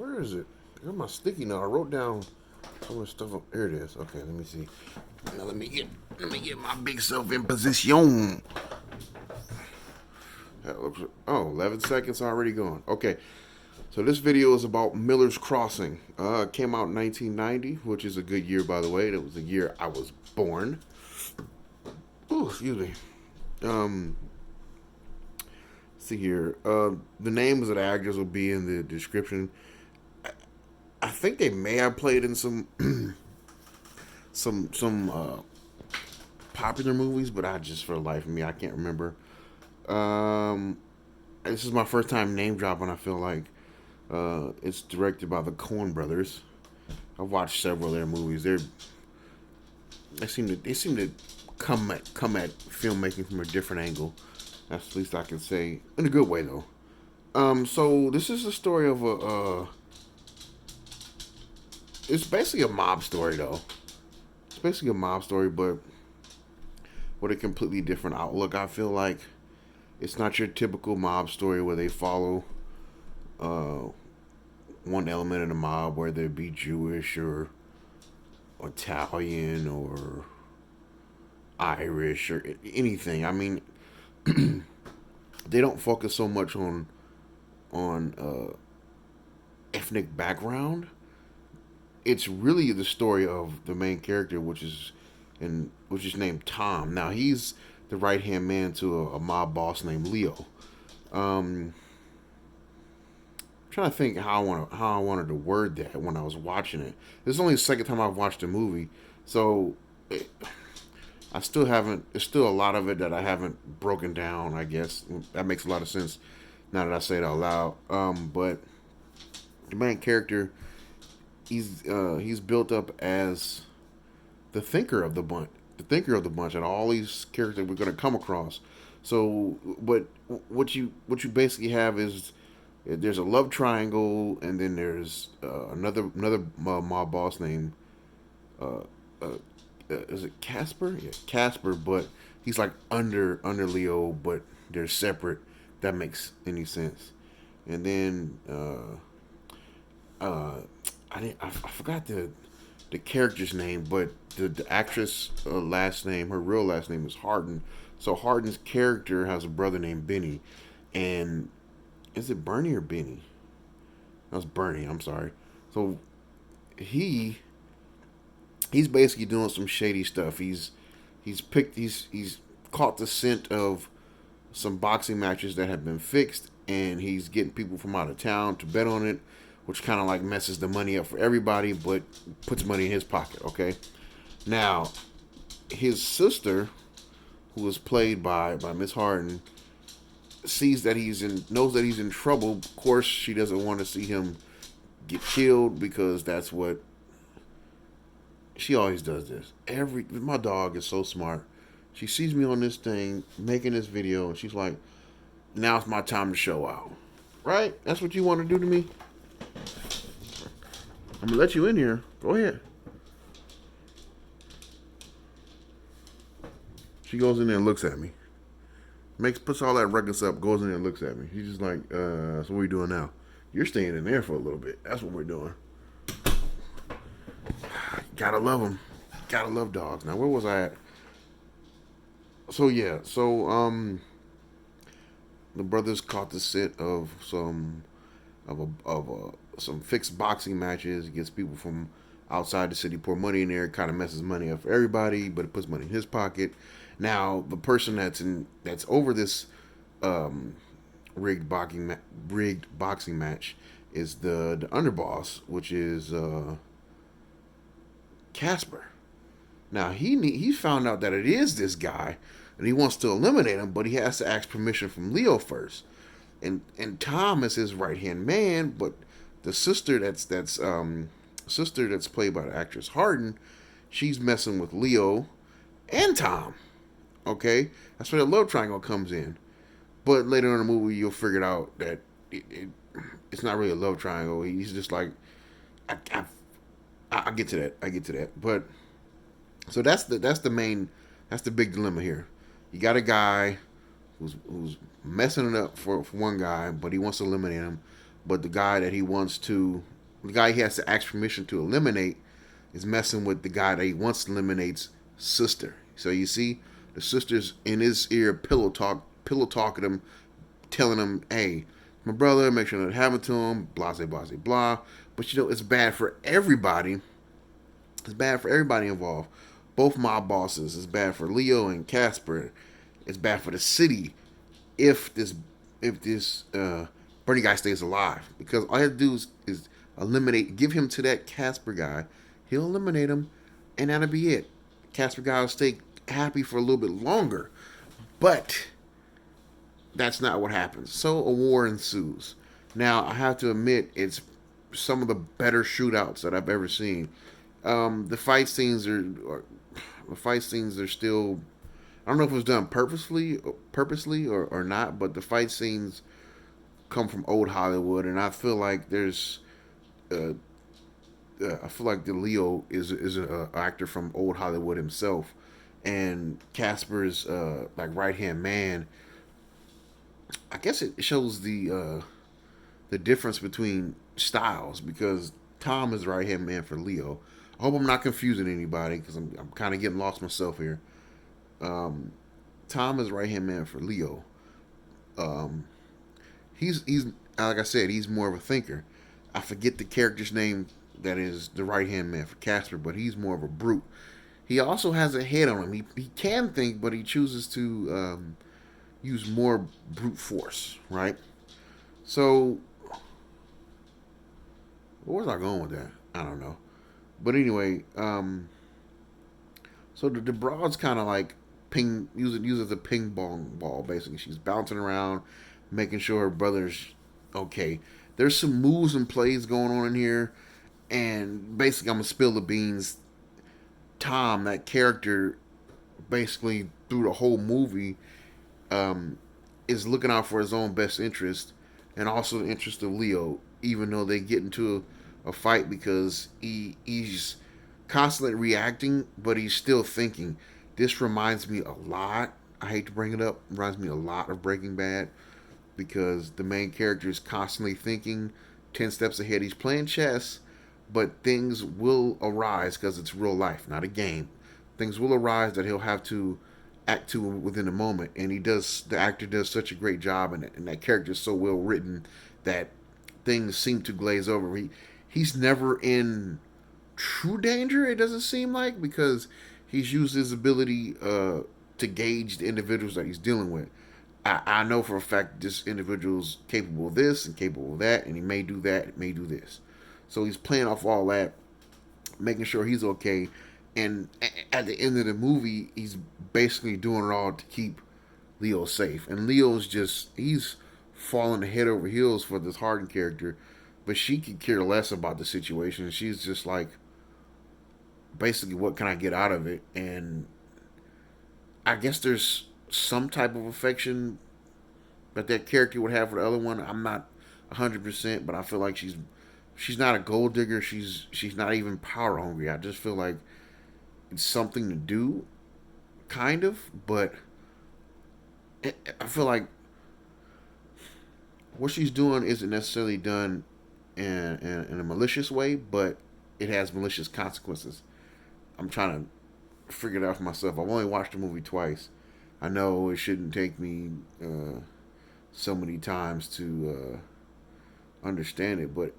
Where is it? I got my sticky note. I wrote down so much stuff. Here it is. Okay, let me see. Now let me get my big self in position. That looks, oh, 11 seconds already gone. Okay, so this video is about Miller's Crossing. It came out in 1990, which is a good year, by the way. That was the year I was born. Ooh, excuse me. Um, see here. The names of the actors will be in the description. I think they may have played in some some popular movies, but I just for the life of me I can't remember. Um, this is my first time name dropping. I feel like it's directed by the Cohen brothers. I've watched several of their movies. They seem to come at filmmaking from a different angle. That's the least I can say in a good way though. So this is the story of a. It's basically a mob story though. It's basically a mob story, but with a completely different outlook. I feel like it's not your typical mob story where they follow uh, one element of the mob, whether it be Jewish or Italian or Irish or anything. I mean, they don't focus so much on ethnic background. It's really the story of the main character, which is named Tom. Now he's the right hand man to a mob boss named Leo. Um, I'm trying to think how I wanted to word that when I was watching it. This is only the second time I've watched the movie, so it, I still haven't. There's still a lot of it that I haven't broken down. I guess that makes a lot of sense now that I say it out loud. But the main character, he's built up as the thinker of the bunch, and all these characters we're going to come across. So, but what you basically have is there's a love triangle, and then there's another mob boss named uh, uh, is it Casper? Yeah, Casper. But he's like under Leo, but they're separate. That makes any sense. And then uh, I forgot the character's name, but the actress last name, her real last name is Harden. So Harden's character has a brother named Benny, and is it Bernie or Benny? That's Bernie. I'm sorry. So he he's basically doing some shady stuff. He's caught the scent of some boxing matches that have been fixed, and he's getting people from out of town to bet on it, which kind of like messes the money up for everybody, but puts money in his pocket. Okay, now his sister, who is played by Miss Harden, sees that knows that he's in trouble. Of course, she doesn't want to see him get killed because that's what she always does. This every my dog is so smart. She sees me on this thing making this video, and she's like, "Now it's my time to show out." Right? That's what you want to do to me. I'm gonna let you in here. Go ahead. She goes in there and looks at me. Puts all that records up, goes in there and looks at me. She's just like, so what are we doing now? You're staying in there for a little bit. That's what we're doing. Gotta love them. Gotta love dogs. Now, where was I at? So, yeah. So, the brothers caught the scent of some fixed boxing matches. Gets people from outside the city pour money in there. Kind of messes money up for everybody, but it puts money in his pocket. Now the person that's over this um, rigged boxing match is the underboss, which is Casper. Now he found out that it is this guy, and he wants to eliminate him, but he has to ask permission from Leo first. And Tom is his right hand man, but the sister that's played by the actress Harden, she's messing with Leo and Tom. Okay, that's where the love triangle comes in. But later in the movie, you'll figure out that it's not really a love triangle. He's just like, I, I, I get to that. I get to that. But so that's the big dilemma here. You got a guy who's messing it up for one guy, but he wants to eliminate him. but the guy he has to ask permission to eliminate, is messing with the guy that he wants to eliminate's sister. So you see, the sister's in his ear, pillow talking him, telling him, "Hey, my brother, make sure nothing happened to him." Blah blah blah blah. But it's bad for everybody. It's bad for everybody involved. Both mob bosses. It's bad for Leo and Casper. It's bad for the city if this Bernie guy stays alive, because all I have to do is eliminate, give him to that Casper guy. He'll eliminate him, and that'll be it. Casper guy will stay happy for a little bit longer, but that's not what happens. So a war ensues. Now I have to admit, it's some of the better shootouts that I've ever seen. The fight scenes are still. I don't know if it was done purposely or not, but the fight scenes come from old Hollywood, and I feel like uh, I feel like the Leo is an actor from old Hollywood himself, and Casper's like right hand man. I guess it shows the difference between styles, because Tom is right hand man for Leo. I hope I'm not confusing anybody, because I'm kind of getting lost myself here. Um, Tom is right hand man for Leo. Um, he's like I said, he's more of a thinker. I forget the character's name that is the right hand man for Casper, but he's more of a brute. He also has a head on him. He can think, but he chooses to use more brute force, right? So, where was I going with that? I don't know. But anyway, so the broad's kind of like uses a ping pong ball, basically. She's bouncing around, making sure her brother's okay. There's some moves and plays going on in here, and basically I'm gonna spill the beans. Tom, that character, basically through the whole movie, um, is looking out for his own best interest and also the interest of Leo, even though they get into a fight, because he's constantly reacting, but he's still thinking. This reminds me a lot. I hate to bring it up. Reminds me a lot of Breaking Bad, because the main character is constantly thinking 10 steps ahead. He's playing chess, but things will arise, because it's real life, not a game. Things will arise that he'll have to act to within a moment, and the actor does such a great job, and that character is so well written that things seem to glaze over. He's never in true danger, it doesn't seem like, because he's used his ability to gauge the individuals that he's dealing with. I know for a fact this individual's capable of this and capable of that, and he may do that, may do this. So he's playing off all that, making sure he's okay. And at the end of the movie, he's basically doing it all to keep Leo safe. And he's falling head over heels for this Harden character, but she could care less about the situation. She's just like, basically, what can I get out of it? And I guess there's some type of affection that character would have for the other one. I'm not 100%, but I feel like she's not a gold digger. She's not even power hungry. I just feel like it's something to do, kind of, but I feel like what she's doing isn't necessarily done in a malicious way, but it has malicious consequences. I'm trying to figure it out for myself. I've only watched the movie twice. I know it shouldn't take me so many times to understand it, but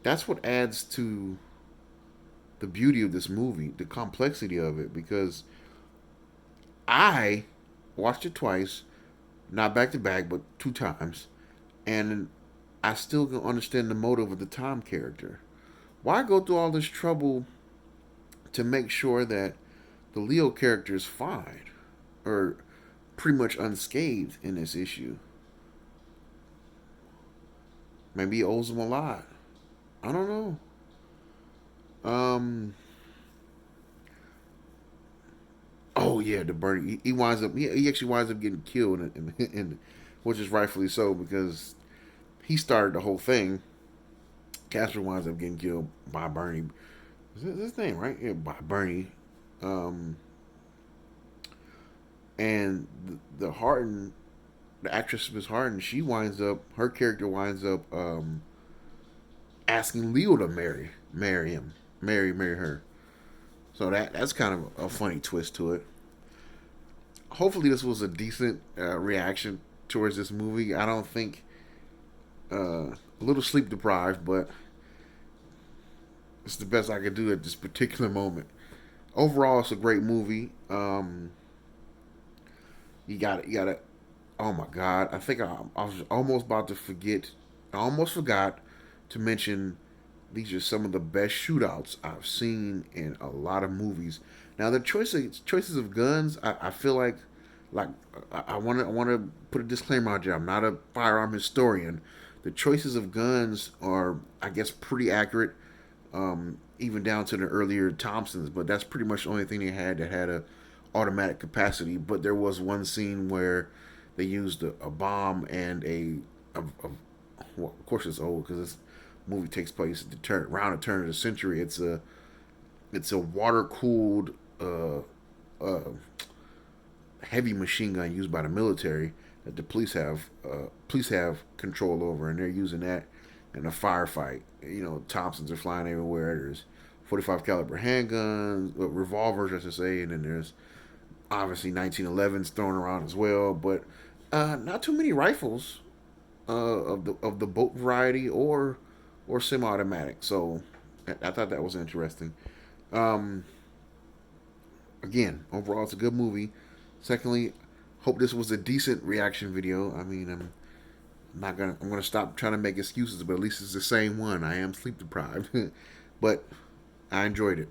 that's what adds to the beauty of this movie, the complexity of it, because I watched it twice, not back to back, but two times, and I still don't understand the motive of the Tom character. Why go through all this trouble to make sure that the Leo character is fine, or pretty much unscathed in this issue? Maybe he owes him a lot. I don't know. Um. Oh yeah, the Bernie. He winds up. He actually winds up getting killed, which is rightfully so, because he started the whole thing. Casper winds up getting killed by Bernie. Is that his name, right? Yeah, by Bernie. Um, and the Harden the actress Miss Harden, her character winds up asking Leo to marry him, marry her. So that's kind of a funny twist to it. Hopefully, this was a decent reaction towards this movie. I don't think a little sleep deprived, but it's the best I could do at this particular moment. Overall, it's a great movie. You got it. You got it. Oh my God! I was almost about to forget. I almost forgot to mention these are some of the best shootouts I've seen in a lot of movies. Now the choices of guns, I feel like I want to put a disclaimer out there. I'm not a firearm historian. The choices of guns are, I guess, pretty accurate, even down to the earlier Thompsons. But that's pretty much the only thing they had that had a automatic capacity. But there was one scene where they used a bomb and well, of course it's old because this movie takes place at around the turn of the century. It's a water cooled uh, heavy machine gun used by the military that the police have control over, and they're using that in a firefight. You know, Thompsons are flying everywhere. There's 45 caliber handguns, revolvers, I should say, and then there's obviously 1911s thrown around as well. But not too many rifles of the boat variety or semi-automatic. So I thought that was interesting. Um, Again, overall, it's a good movie. Secondly, hope this was a decent reaction video. I mean, I'm gonna stop trying to make excuses, but at least it's the same one. I am sleep deprived, but I enjoyed it.